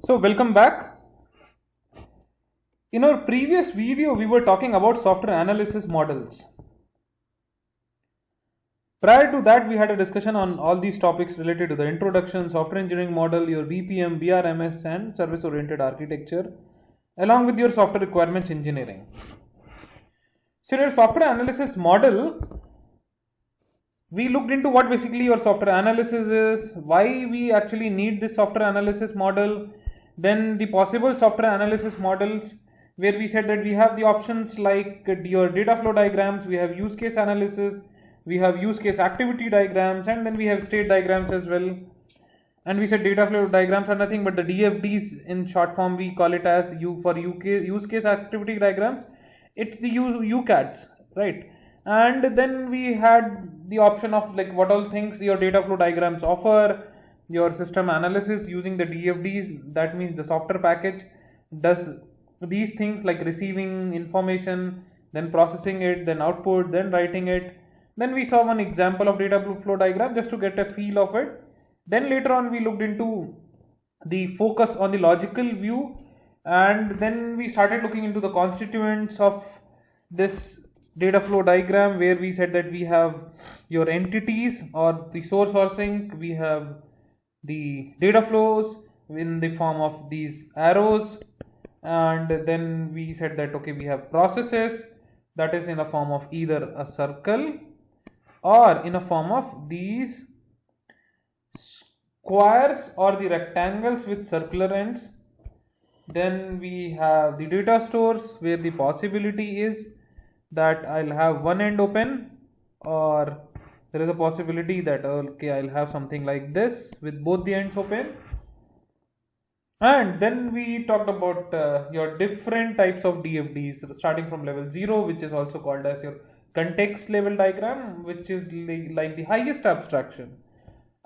So welcome back. In our previous video, we were talking about software analysis models. Prior to that, we had a discussion on all these topics related to the introduction, software engineering model, your BPM, BRMS and service-oriented architecture, along with your software requirements engineering. So in your software analysis model, we looked into what basically your software analysis is, why we actually need this software analysis model, then the possible software analysis models, where we said that we have the options like your data flow diagrams, we have use case analysis, we have use case activity diagrams, and then we have state diagrams as well. And we said data flow diagrams are nothing but the DFDs. In short form, we call it as use case activity diagrams. It's the UCADs, right? And then we had the option of like what all things your data flow diagrams offer, your system analysis using the DFDs. That means the software package does these things like receiving information, then processing it, then output, then writing it. Then we saw one example of data flow diagram just to get a feel of it. Then later on we looked into the focus on the logical view, and then we started looking into the constituents of this data flow diagram, where we said that we have your entities or the source or sink, we have the data flows in the form of these arrows, and then we said that okay, we have processes that is in a form of either a circle or in a form of these squares or the rectangles with circular ends. Then we have the data stores, where the possibility is that I'll have one end open, or there is a possibility that okay, I'll have something like this with both the ends open. And then we talked about your different types of DFDs, starting from level 0, which is also called as your context level diagram, which is like the highest abstraction,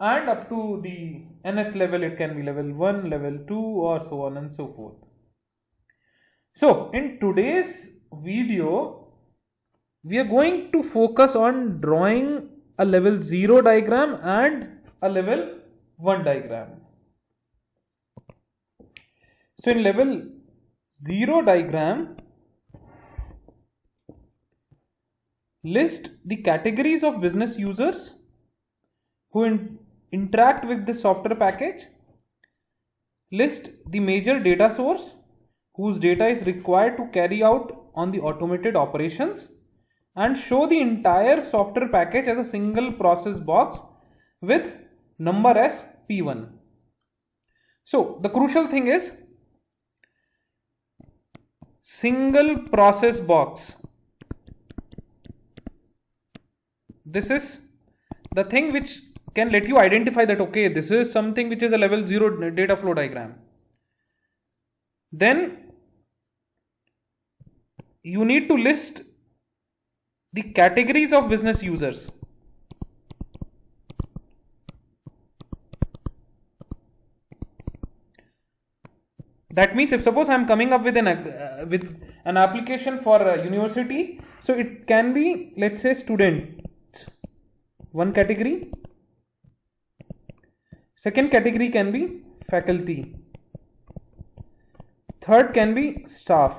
and up to the nth level, it can be level 1, level 2, or so on and so forth. So in today's video, we are going to focus on drawing a level 0 diagram and a level 1 diagram. So in level 0 diagram, list the categories of business users who interact with this software package, list the major data source whose data is required to carry out on the automated operations, and show the entire software package as a single process box with number as P1. So the crucial thing is single process box. This is the thing which can let you identify that okay, this is something which is a level 0 data flow diagram. Then you need to list the categories of business users. That means if suppose I am coming up with an application for a university, so it can be, let's say, student, one category. Second category can be faculty. Third can be staff.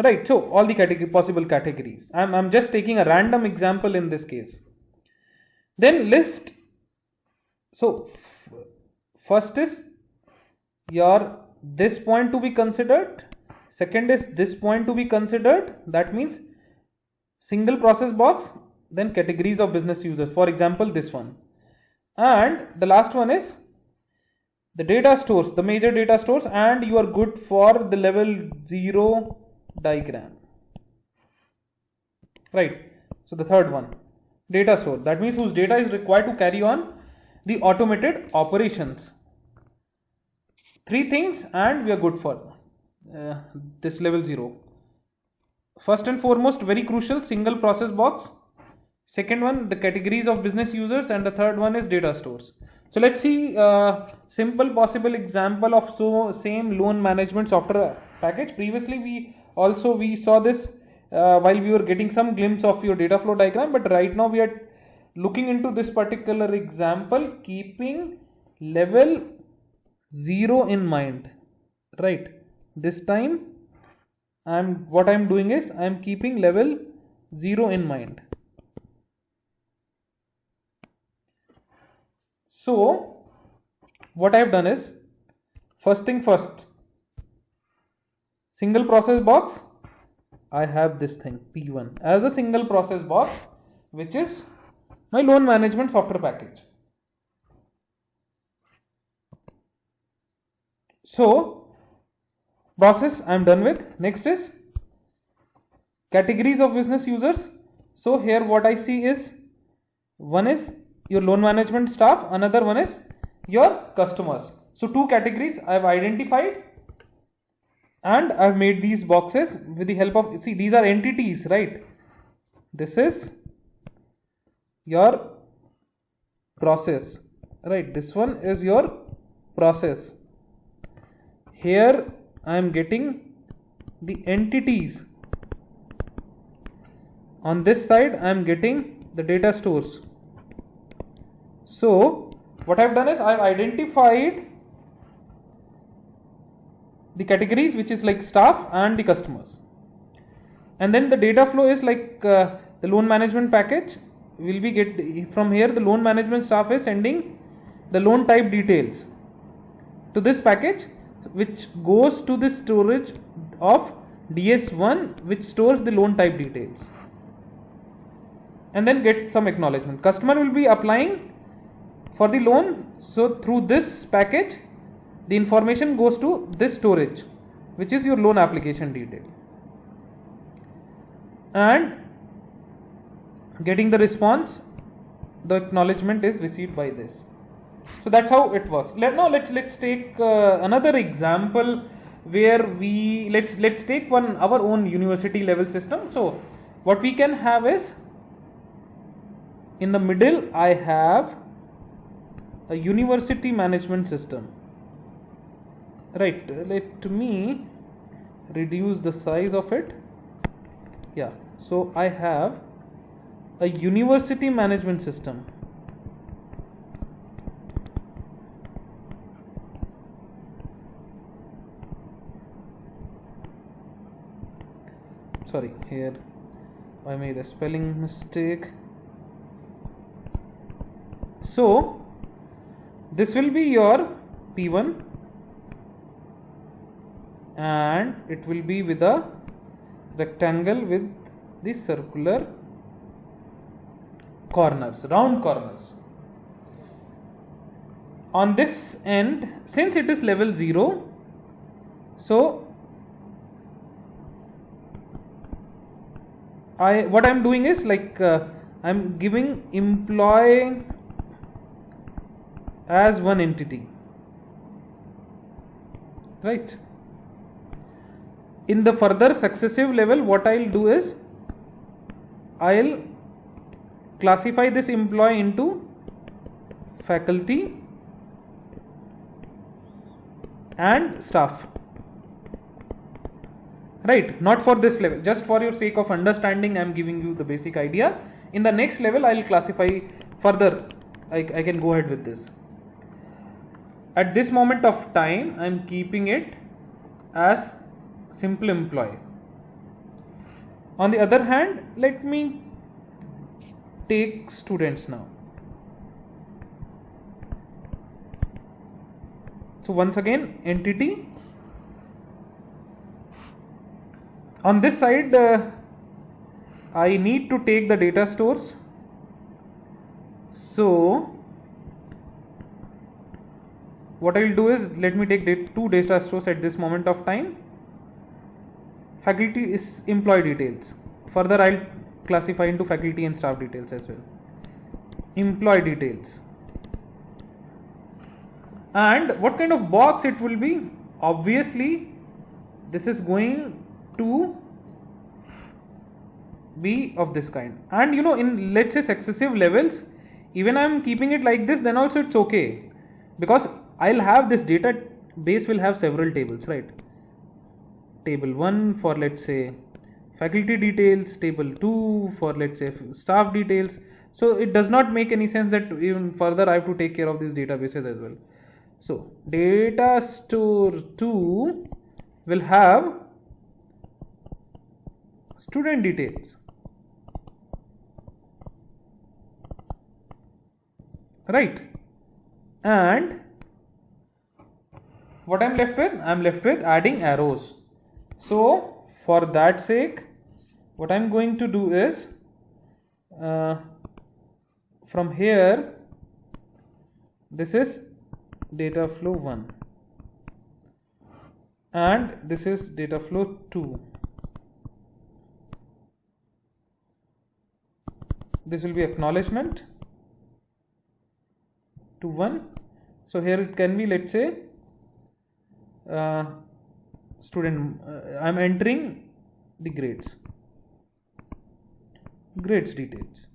Right, so all the possible categories. I'm just taking a random example in this case. Then list. So first is your this point to be considered. Second is this point to be considered. That means single process box, then categories of business users. For example, this one. And the last one is the data stores, the major data stores, and you are good for the level 0 diagram. Right. So the third one, data store, that means whose data is required to carry on the automated operations. Three things, and we are good for this level 0. First and foremost, very crucial, single process box. Second one, the categories of business users, and the third one is data stores. So let's see a simple possible example of same loan management software package. Previously we saw this while we were getting some glimpse of your data flow diagram, but right now we are looking into this particular example, keeping level 0 in mind, right? This time what I'm doing is I'm keeping level 0 in mind. So what I've done is, first thing first, single process box, I have this thing P1 as a single process box, which is my loan management software package. So process I'm done with. Next is categories of business users. So here what I see is, one is your loan management staff, another one is your customers. So two categories I've identified, and I've made these boxes with the help of, see, these are entities, right? This is your process, right? This one is your process. Here I am getting the entities. On this side I am getting the data stores. So what I've done is I've identified the categories, which is like staff and the customers, and then the data flow is like the loan management package will be get from here. The loan management staff is sending the loan type details to this package, which goes to the storage of DS1, which stores the loan type details, and then gets some acknowledgement. Customer will be applying for the loan, so through this package the information goes to this storage, which is your loan application detail, and getting the response, the acknowledgement is received by this. So that's how it works. Let's take another example where we let's take our own university level system. So what we can have is, in the middle I have a university management system, right? Let me reduce the size of it. Yeah, so I have a university management system. Sorry, here I made a spelling mistake. So this will be your P1, and it will be with a rectangle with the circular corners, round corners. On this end, since it is level 0, so what I'm doing is like I'm giving employee as one entity, right? In the further successive level, what I'll do is I'll classify this employee into faculty and staff, right? Not for this level, just for your sake of understanding I'm giving you the basic idea. In the next level I'll classify further. I can go ahead with this. At this moment of time I'm keeping it as simple employee. On the other hand, let me take students now. So once again, entity. On this side I need to take the data stores. So what I will do is, let me take two data stores at this moment of time. Faculty is employee details. Further I'll classify into faculty and staff details as well. Employee details. And what kind of box it will be? Obviously this is going to be of this kind. And you know, in let's say successive levels, even I am keeping it like this, then also it's okay, because I'll have this data base will have several tables, right? Table 1 for, let's say, faculty details, table 2 for, let's say, staff details. So it does not make any sense that even further I have to take care of these databases as well. So data store 2 will have student details, right? And what I'm left with? I'm left with adding arrows. So for that sake, what I'm going to do is from here, this is data flow 1 and this is data flow 2. This will be acknowledgement to 1. So here it can be, let's say, student, I'm entering the grades details,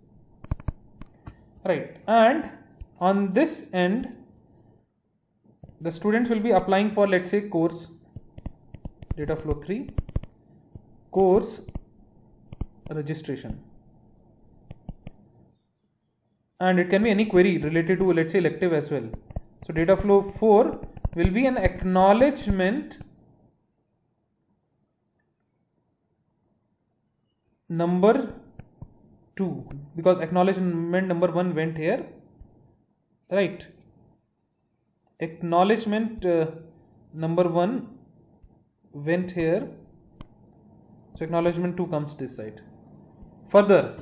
right? And on this end, the students will be applying for, let's say, course data flow 3, course registration, and it can be any query related to, let's say, elective as well. So data flow 4 will be an acknowledgement number 2, because acknowledgement number 1 went here, right? Acknowledgement number 1 went here, so acknowledgement 2 comes this side. Further,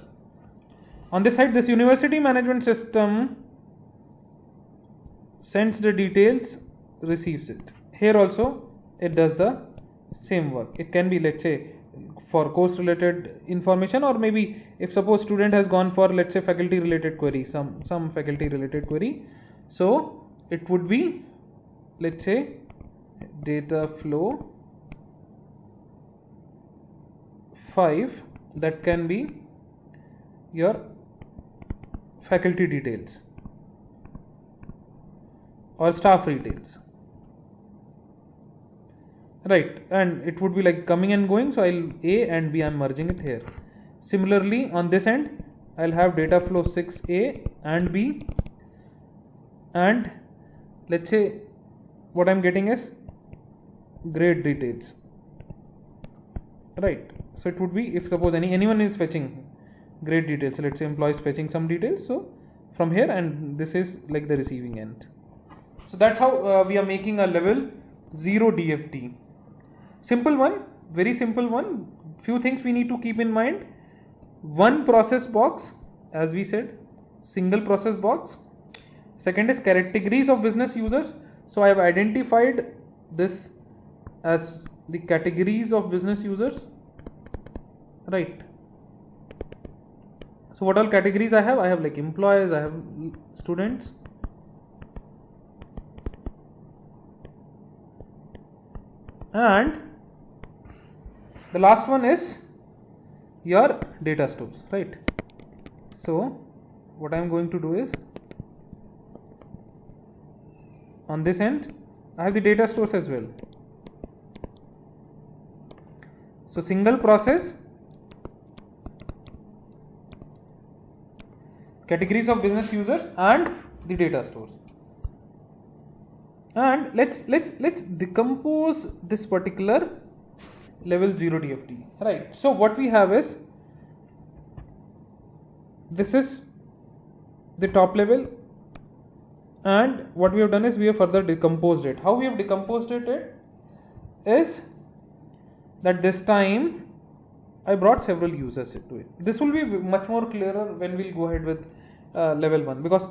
on this side, this university management system sends the details, receives it. Here also it does the same work. It can be, let's say, for course related information, or maybe if suppose student has gone for, let's say, faculty related query, some faculty related query, so it would be, let's say, data flow 5, that can be your faculty details or staff details, right? And it would be like coming and going, so I'll A and B, I'm merging it here. Similarly on this end, I'll have data flow 6A and B, and let's say what I'm getting is grade details, right? So it would be, if suppose anyone is fetching grade details, let's say employees fetching some details, so from here, and this is like the receiving end. So that's how we are making a level 0 DFD. Simple one, very simple one. Few things we need to keep in mind. One process box, as we said, single process box. Second is categories of business users. So I have identified this as the categories of business users, right? So what all categories I have? I have like employees, I have students, and the last one is your data stores, right? So what I am going to do is, on this end I have the data stores as well. So single process, categories of business users, and the data stores. And let's decompose this particular level 0 DFD, right? So what we have is, this is the top level, and what we have done is we have further decomposed it. How we have decomposed it is that this time I brought several users into it. This will be much more clearer when we'll go ahead with level 1, because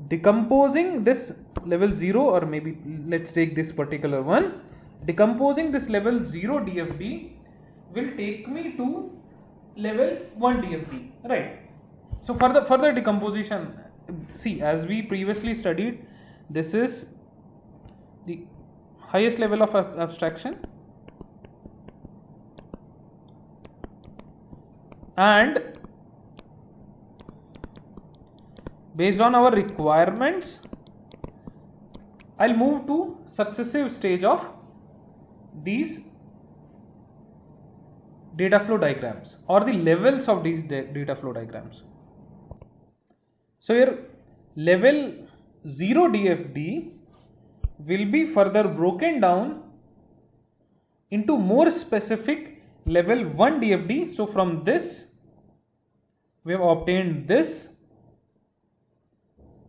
decomposing this level 0, or maybe let's take this particular one, decomposing this level 0 DFD will take me to level 1 DFD, right? So for the further decomposition, see, as we previously studied, this is the highest level of abstraction, and based on our requirements, I'll move to successive stage of these data flow diagrams, or the levels of these data flow diagrams. So your level 0 DFD will be further broken down into more specific level 1 DFD. So from this we have obtained this,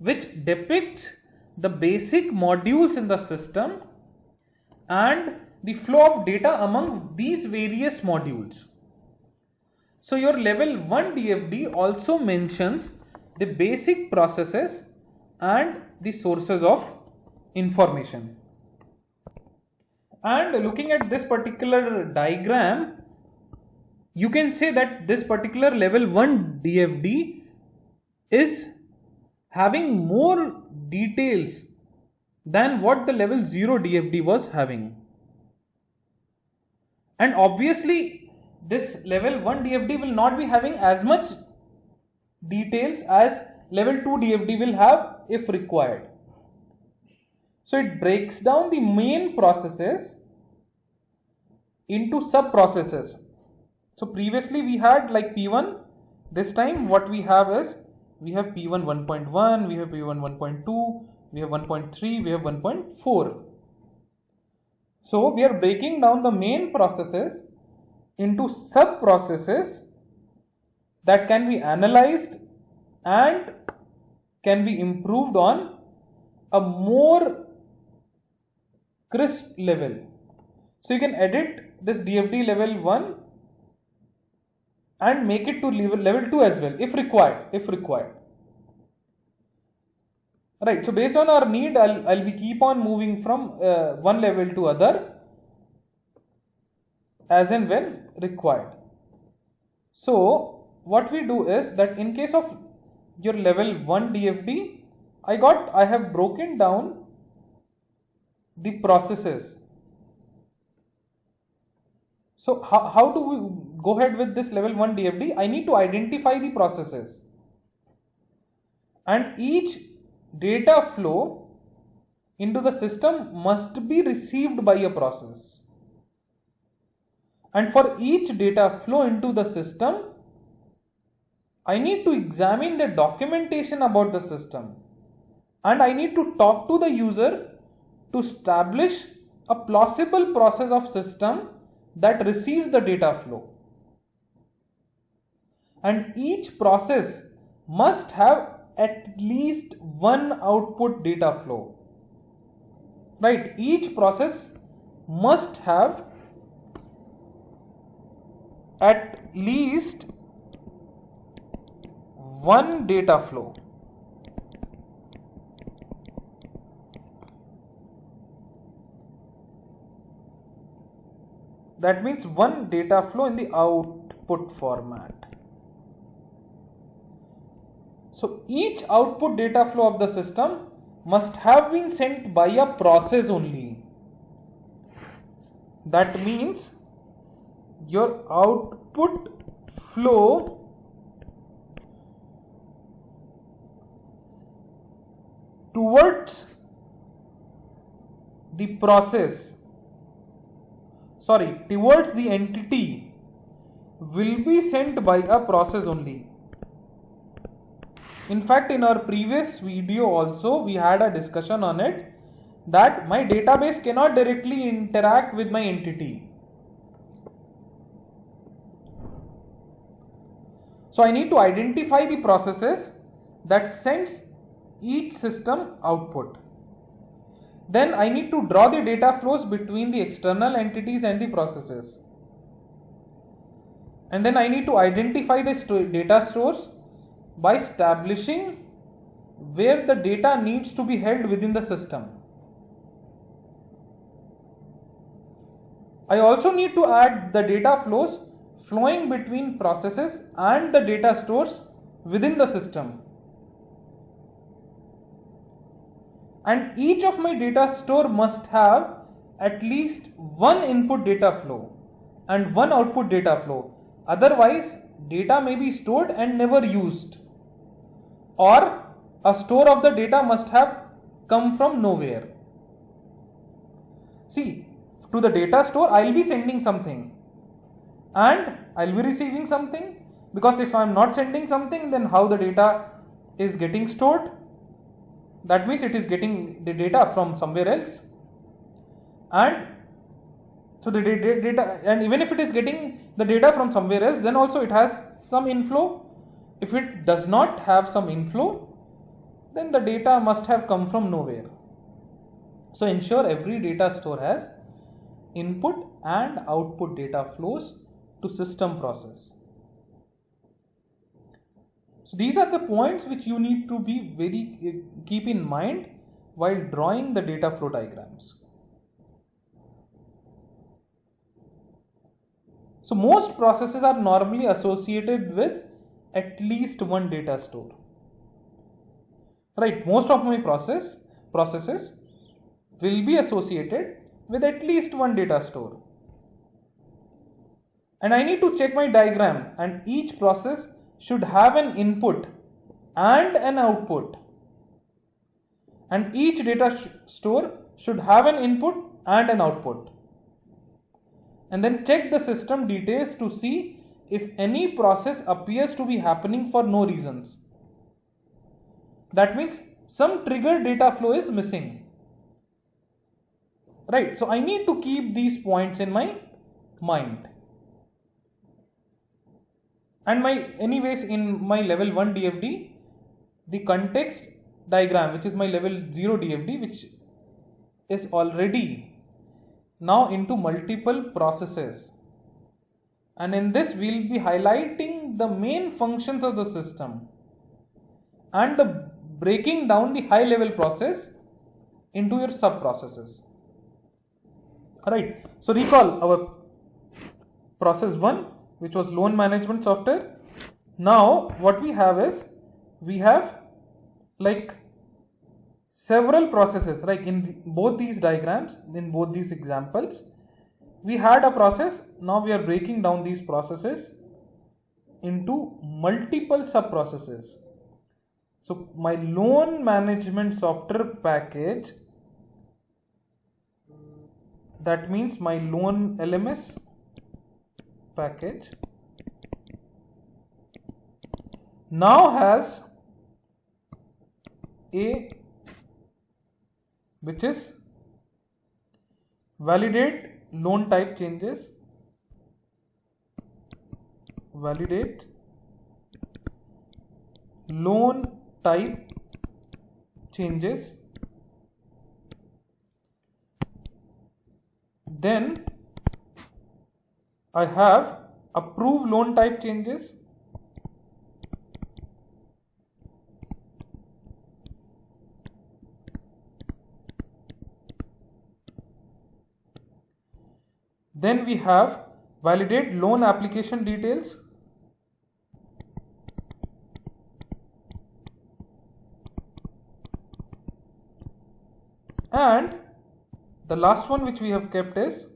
which depicts the basic modules in the system and the flow of data among these various modules. So your level 1 DFD also mentions the basic processes and the sources of information. And looking at this particular diagram, you can say that this particular level 1 DFD is having more details than what the level 0 DFD was having. And obviously this level 1 DFD will not be having as much details as level 2 DFD will have if required. So it breaks down the main processes into sub-processes. So previously we had like P1, this time what we have is, we have P1 1.1, we have P1 1.2, we have 1.3, we have 1.4. So we are breaking down the main processes into sub-processes that can be analyzed and can be improved on a more crisp level. So you can edit this DFD level 1 and make it to level 2 as well if required. Right, so based on our need, I'll be keep on moving from one level to other as and when required. So what we do is that in case of your level 1 DFD, I have broken down the processes. So how do we go ahead with this level 1 DFD? I need to identify the processes, and each data flow into the system must be received by a process. And for each data flow into the system, I need to examine the documentation about the system, and I need to talk to the user to establish a plausible process of system that receives the data flow. And each process must have at least one output data flow. Right, each process must have at least one data flow. That means one data flow in the output format. So each output data flow of the system must have been sent by a process only. That means your output flow towards the process, towards the entity will be sent by a process only. In fact, in our previous video also we had a discussion on it, that my database cannot directly interact with my entity. So I need to identify the processes that sends each system output. Then I need to draw the data flows between the external entities and the processes. And then I need to identify the data stores by establishing where the data needs to be held within the system. I also need to add the data flows flowing between processes and the data stores within the system. And each of my data store must have at least one input data flow and one output data flow. Otherwise, data may be stored and never used, or a store of the data must have come from nowhere. See, to the data store I will be sending something and I will be receiving something, because if I am not sending something, then how the data is getting stored. That means it is getting the data from somewhere else, and so the data, and even if it is getting the data from somewhere else, then also it has some inflow. If it does not have some inflow, then the data must have come from nowhere. So ensure every data store has input and output data flows to system process. So these are the points which you need to be keep in mind while drawing the data flow diagrams. So most processes are normally associated with at least one data store. Right, most of my processes will be associated with at least one data store. And I need to check my diagram, and each process should have an input and an output. And each data store should have an input and an output. And then check the system details to see if any process appears to be happening for no reasons. That means some triggered data flow is missing. Right, so I need to keep these points in my mind. And anyways, in my level 1 DFD, the context diagram, which is my level 0 DFD, which is already now into multiple processes. And in this, we'll be highlighting the main functions of the system and breaking down the high level process into your sub processes. Alright, so recall our process 1, which was loan management software. Now what we have is, we have like several processes, like in both these diagrams, in both these examples, we had a process. Now we are breaking down these processes into multiple sub processes. So my loan management software package, that means my loan LMS package, now has A, which is validate loan type changes, validate loan type changes, then I have approve loan type changes, then we have validate loan application details, and the last one which we have kept is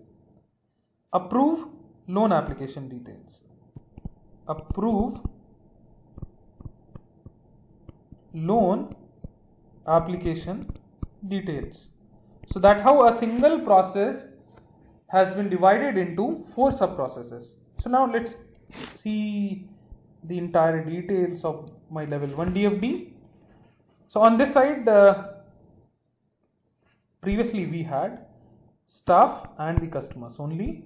approve loan application details. Approve loan application details. So that's how a single process has been divided into 4 sub processes. So now let's see the entire details of my level 1 DFD. So on this side, previously we had staff and the customers only.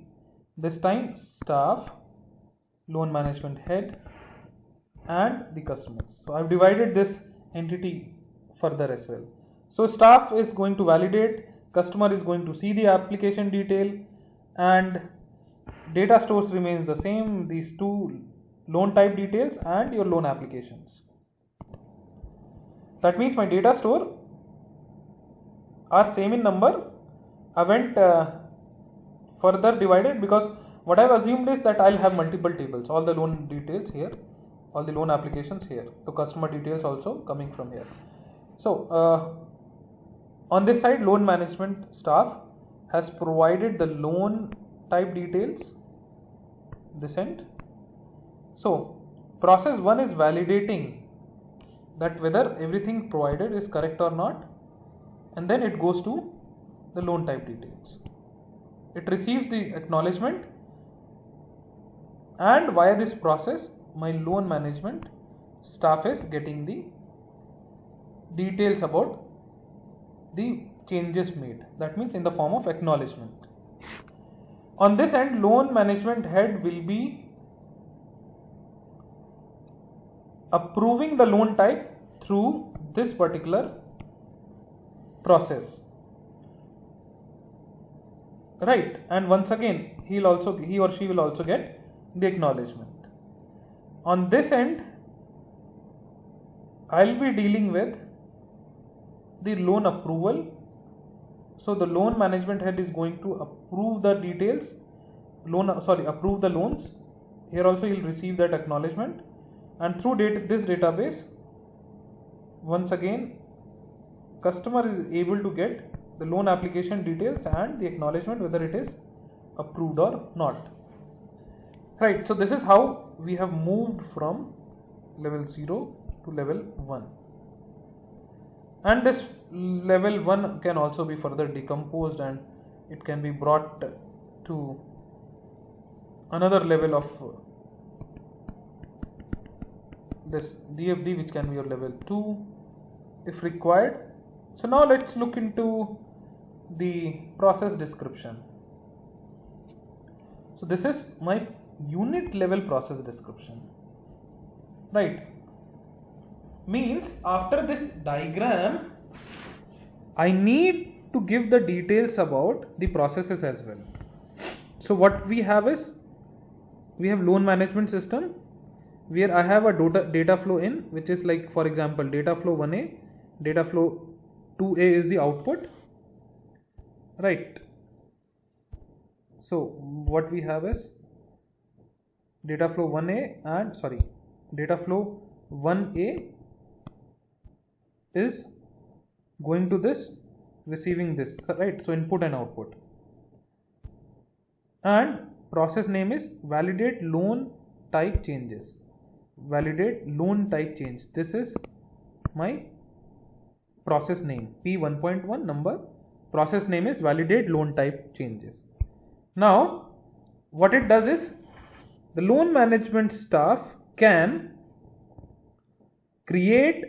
This time staff, loan management head, and the customers. So I've divided this entity further as well. So staff is going to validate, customer is going to see the application detail, and data stores remains the same, these 2 loan type details and your loan applications. That means my data store are same in number. I went further divided because what I've assumed is that I'll have multiple tables, all the loan details here, all the loan applications here, the customer details also coming from here. So on this side, loan management staff has provided the loan type details, this end. So process 1 is validating that whether everything provided is correct or not, and then it goes to the loan type details. It receives the acknowledgement, and via this process my loan management staff is getting the details about the changes made. That means in the form of acknowledgement. On this end, loan management head will be approving the loan type through this particular process. Right, and once again he or she will also get the acknowledgement. On this end, I'll be dealing with the loan approval. So the loan management head is going to approve the details, approve the loans. Here also he'll receive that acknowledgement, and through this database, once again customer is able to get the loan application details and the acknowledgement whether it is approved or not. Right, so this is how we have moved from level 0 to level 1. And this level 1 can also be further decomposed and it can be brought to another level of this DFD, which can be your level 2 if required. So now let's look into the process description. So this is my unit level process description. Right, means after this diagram I need to give the details about the processes as well. So what we have is, we have loan management system where I have a data flow in, which is like, for example, data flow 1A, data flow 2A is the output. Right, so what we have is data flow 1A and data flow 1A is going to this, receiving this, right? So input and output, and process name is validate loan type changes. Validate loan type change. This is my process name, P1.1 number. Process name is validate loan type changes. Now what it does is, the loan management staff can create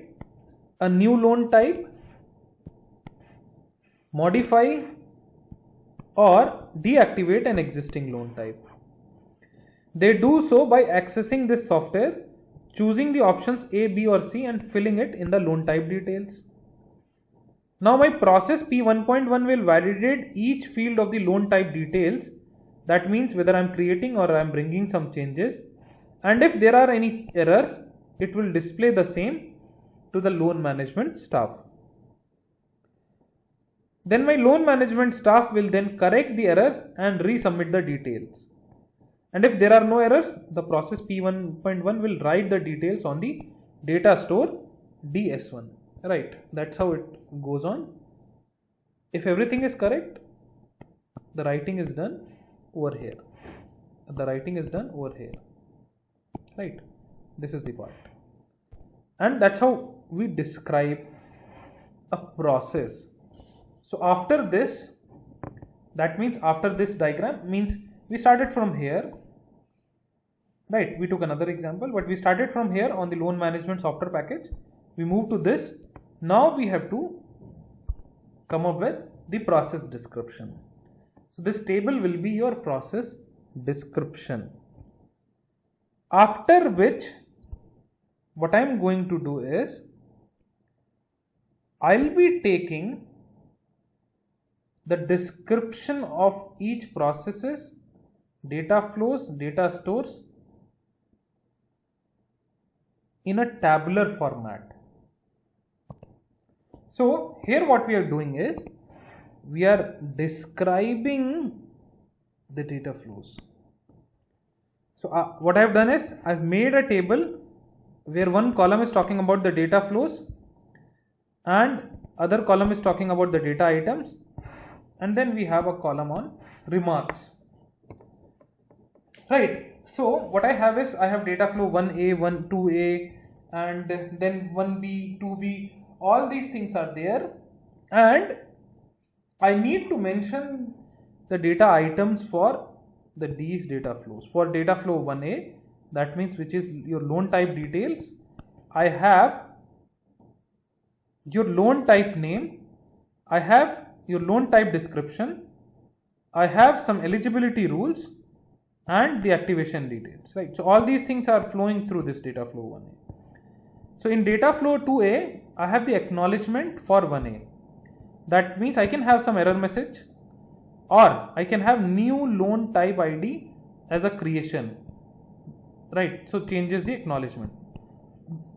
a new loan type, modify or deactivate an existing loan type. They do so by accessing this software, choosing the options A, B or C and filling it in the loan type details. Now my process P1.1 will validate each field of the loan type details. That means whether I am creating or I am bringing some changes, and if there are any errors, it will display the same to the loan management staff. Then my loan management staff will then correct the errors and resubmit the details. And if there are no errors, the process P1.1 will write the details on the data store DS1. Right, that's how it goes on. If everything is correct, the writing is done over here. The writing is done over here. Right, this is the part. And that's how we describe a process. So after this, that means after this diagram, means we started from here. Right, we took another example, but we started from here on the loan management software package. We moved to this. Now we have to come up with the process description. So this table will be your process description. After which, what I am going to do is, I'll be taking the description of each processes, data flows, data stores in a tabular format. So here what we are doing is, we are describing the data flows. So what I have done is, I have made a table where one column is talking about the data flows and other column is talking about the data items, and then we have a column on remarks. Right, so what I have is, I have data flow 1A, 2A and then 1B, 2B, all these things are there, and I need to mention the data items for these data flows. For data flow 1A, that means which is your loan type details, I have your loan type name, I have your loan type description, I have some eligibility rules and the activation details, right? So all these things are flowing through this data flow 1A. So in data flow 2A, I have the acknowledgement for 1A. That means I can have some error message, or I can have new loan type ID as a creation, right? So changes the acknowledgement.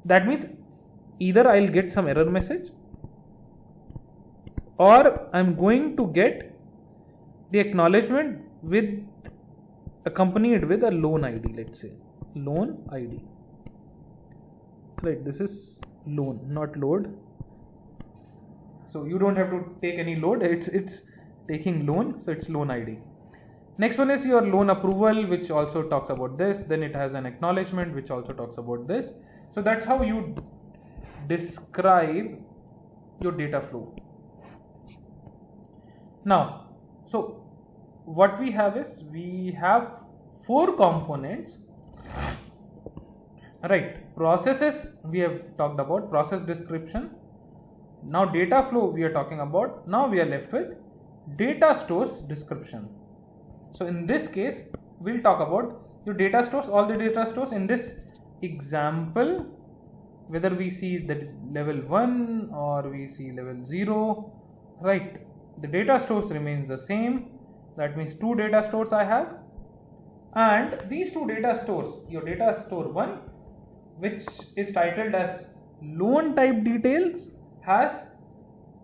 That means either I'll get some error message, or I'm going to get the acknowledgement with accompanied with a loan ID, let's say loan ID, right? This is loan, not load. So you don't have to take any load, it's taking loan, so it's loan ID. Next one is your loan approval, which also talks about this. Then it has an acknowledgement which also talks about this. So that's how you describe your data flow. Now, so what we have is, we have 4 components, right? Processes we have talked about, process description. Now data flow we are talking about. Now we are left with data stores description. So in this case, we'll talk about your data stores, all the data stores. In this example, whether we see the level 1 or we see level 0, right? The data stores remains the same. That means 2 data stores I have, and these 2 data stores, your data store 1, which is titled as loan type details, has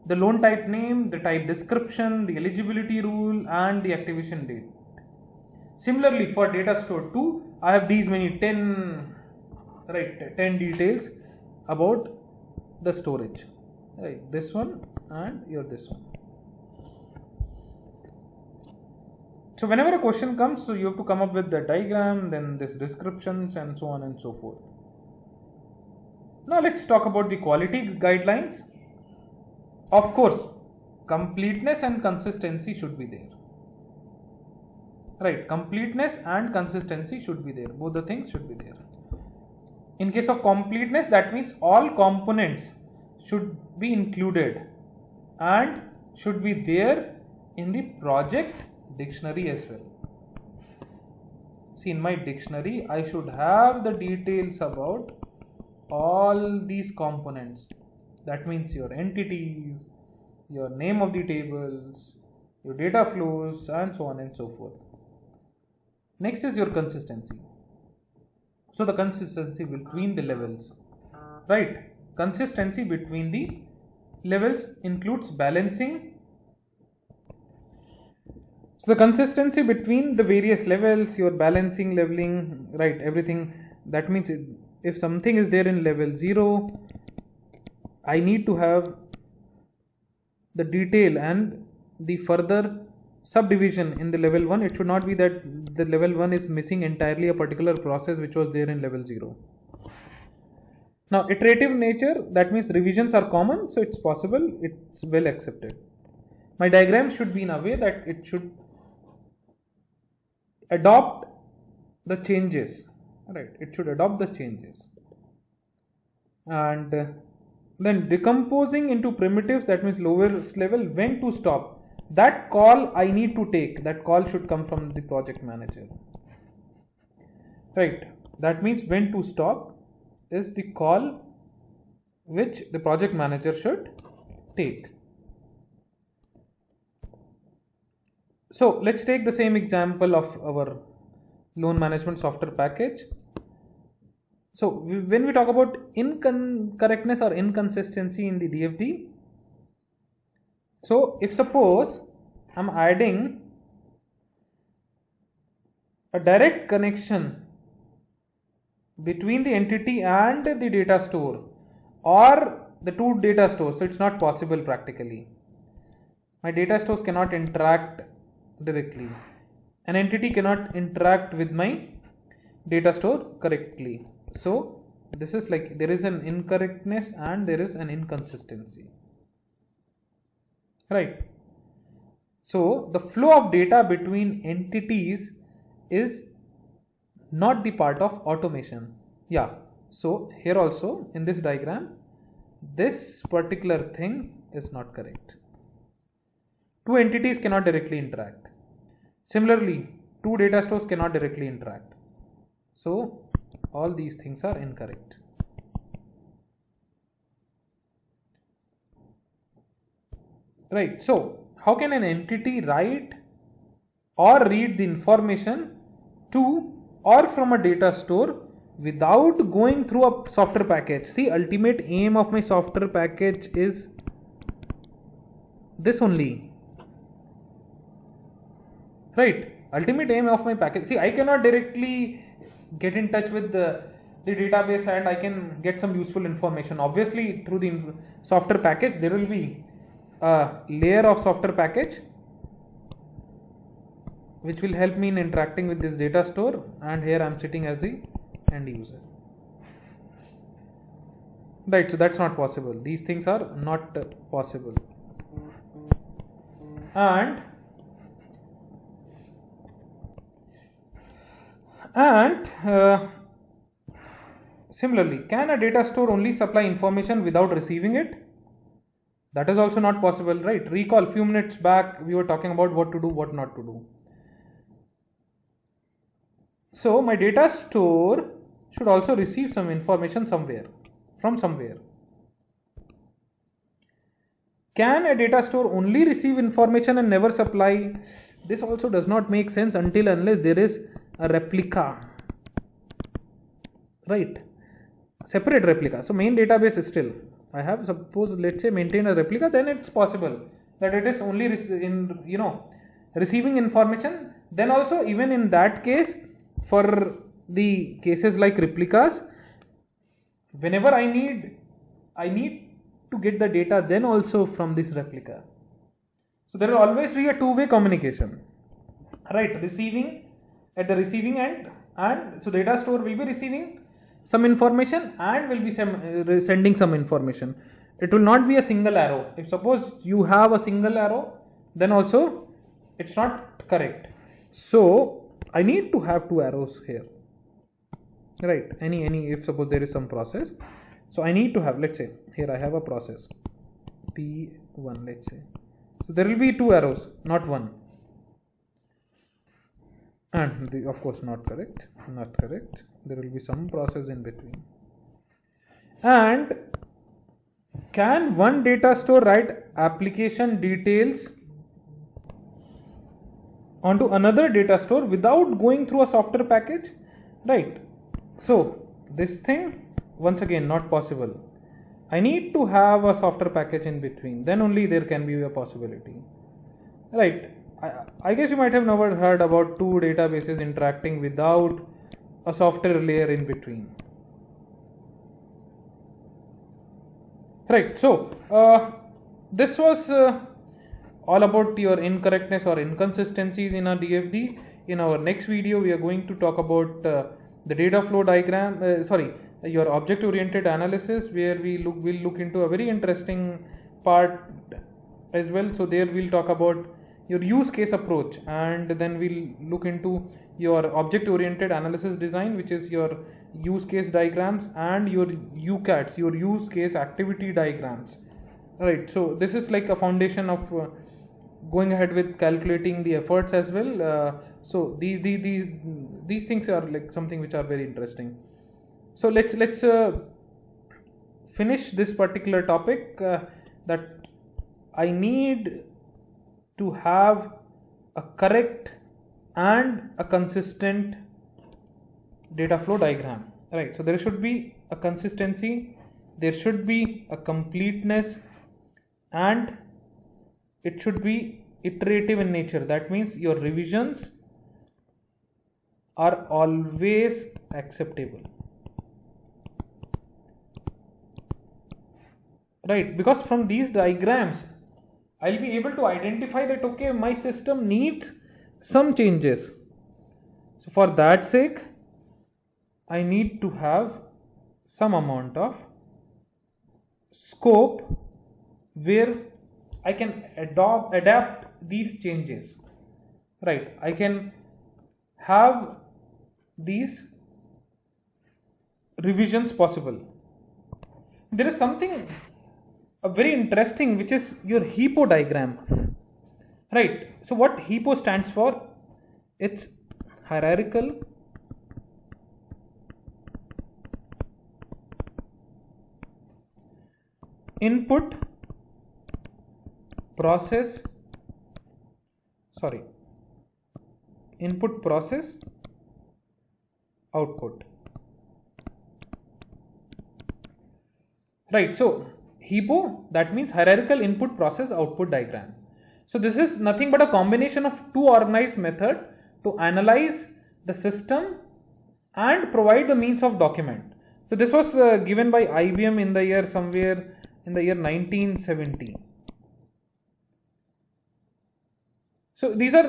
the loan type name, the type description, the eligibility rule and the activation date. Similarly, for data store 2, I have these many 10 details about the storage, right? This one and this one. So whenever a question comes, so you have to come up with the diagram, then this descriptions and so on and so forth. Now let's talk about the quality guidelines. Of course, completeness and consistency should be there, right? Completeness and consistency should be there. Both the things should be there. In case of completeness, that means all components should be included and should be there in the project dictionary as well. See, in my dictionary, I should have the details about all these components. That means your entities, your name of the tables, your data flows and so on and so forth. Next is your consistency. So the consistency between the levels, right? Consistency between the levels includes balancing. So the consistency between the various levels, your balancing, leveling, right? Everything. That means if something is there in level 0, I need to have the detail and the further subdivision in the level 1. It should not be that the level 1 is missing entirely a particular process which was there in level 0. Now iterative nature, that means revisions are common, so it's possible, it's well accepted. My diagram should be in a way that it should adopt the changes, right? It should adopt the changes. And then decomposing into primitives, that means lowest level, when to stop. That call I need to take, that call should come from the project manager, right? That means when to stop is the call which the project manager should take. So let's take the same example of our loan management software package. So when we talk about incorrectness or inconsistency in the DFD, so if suppose I'm adding a direct connection between the entity and the data store or the 2 data stores, so it's not possible practically. My data stores cannot interact directly. An entity cannot interact with my data store correctly. So this is like there is an incorrectness and there is an inconsistency, right? So the flow of data between entities is not the part of automation. Yeah, so here also in this diagram this particular thing is not correct. Two entities cannot directly interact. Similarly, two data stores cannot directly interact. So all these things are incorrect. Right. So how can an entity write or read the information to or from a data store without going through a software package? See, ultimate aim of my software package is this only. Right. Ultimate aim of my package. See, I cannot directly get in touch with the database and I can get some useful information. Obviously, through the software package, there will be a layer of software package which will help me in interacting with this data store, and here I am sitting as the end user. Right, so that's not possible. These things are not possible. And similarly, can a data store only supply information without receiving it? That is also not possible, right? Recall, few minutes back we were talking about what to do, what not to do. So my data store should also receive some information somewhere, from somewhere. Can a data store only receive information and never supply? This also does not make sense until unless there is a replica, right? Separate replica. So main database is still, I have, suppose, let's say, maintain a replica, then it's possible that it is only receiving information. Then also, even in that case, for the cases like replicas, whenever I need to get the data then also from this replica. So there will always be a two-way communication, right? Receiving at the receiving end, and so data store will be receiving some information and will be sending some information. It will not be a single arrow. If suppose you have a single arrow, then also it's not correct. So I need to have two arrows here, right? Any if suppose there is some process, so I need to have, let's say here I have a process P1, let's say, so there will be two arrows, not one. And of course not correct, there will be some process in between. And can one data store write application details onto another data store without going through a software package? Right. So this thing, once again, not possible. I need to have a software package in between, then only there can be a possibility, right? I guess you might have never heard about two databases interacting without a software layer in between, right? So this was all about your incorrectness or inconsistencies in our DFD. In our next video, we are going to talk about the data flow diagram, your object oriented analysis, where will look into a very interesting part as well. So there we'll talk about your use case approach, and then we'll look into your object oriented analysis design, which is your use case diagrams, and your UCATs, your use case activity diagrams, right? So this is like a foundation of going ahead with calculating the efforts as well. So these things are like something which are very interesting. So let's finish this particular topic, that I need to have a correct and a consistent data flow diagram, right? So there should be a consistency, there should be a completeness, and it should be iterative in nature. That means your revisions are always acceptable, right? Because from these diagrams I'll be able to identify that, okay, my system needs some changes. So for that sake, I need to have some amount of scope where I can adapt these changes, right? I can have these revisions possible. There is something a very interesting, which is your HIPO diagram. Right. So what HIPO stands for? It's hierarchical input process output. Right. So HIPO, that means hierarchical input process output diagram. So this is nothing but a combination of two organized methods to analyze the system and provide the means of document. So this was given by IBM in the year 1970. So these are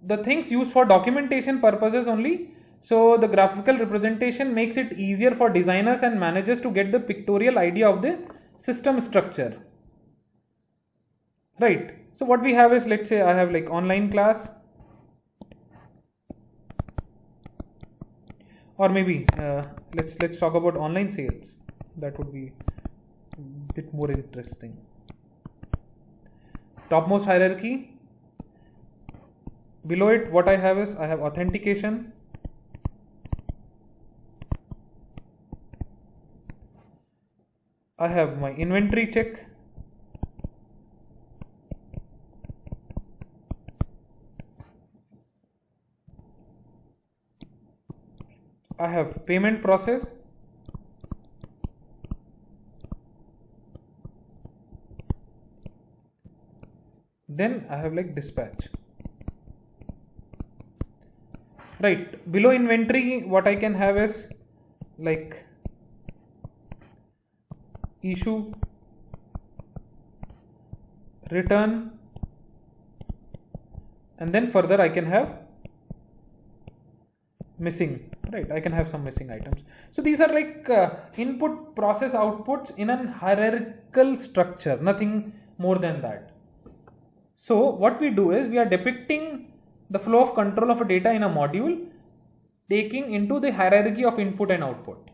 the things used for documentation purposes only. So the graphical representation makes it easier for designers and managers to get the pictorial idea of the system structure. Right. So what we have is, let's say I have like online class, or maybe let's talk about online sales. That would be a bit more interesting. Topmost hierarchy. Below it, what I have is, I have authentication, I have my inventory check, I have payment process, then I have like dispatch. Right. Below inventory, what I can have is like issue, return, and then further I can have missing. Right. I can have some missing items. So these are like input process outputs in a hierarchical structure, nothing more than that. So what we do is, we are depicting the flow of control of a data in a module, taking into the hierarchy of input and output.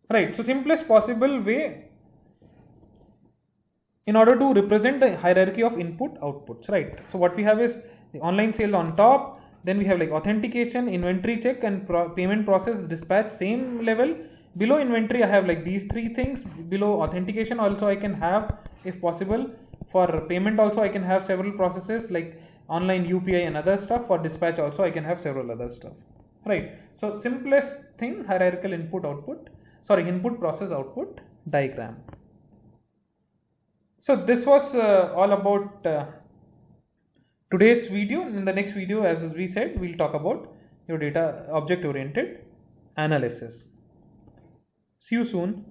Right. So simplest possible way in order to represent the hierarchy of input outputs. Right. So what we have is the online sale on top, then we have like authentication, inventory check, and payment process, dispatch, same level. Below inventory I have like these three things. Below authentication also I can have, if possible. For payment also I can have several processes like online UPI and other stuff. For dispatch also I can have several other stuff. Right. So simplest thing, hierarchical input process output diagram. So this was all about today's video. In the next video, as we said, we'll talk about your data object oriented analysis. See you soon.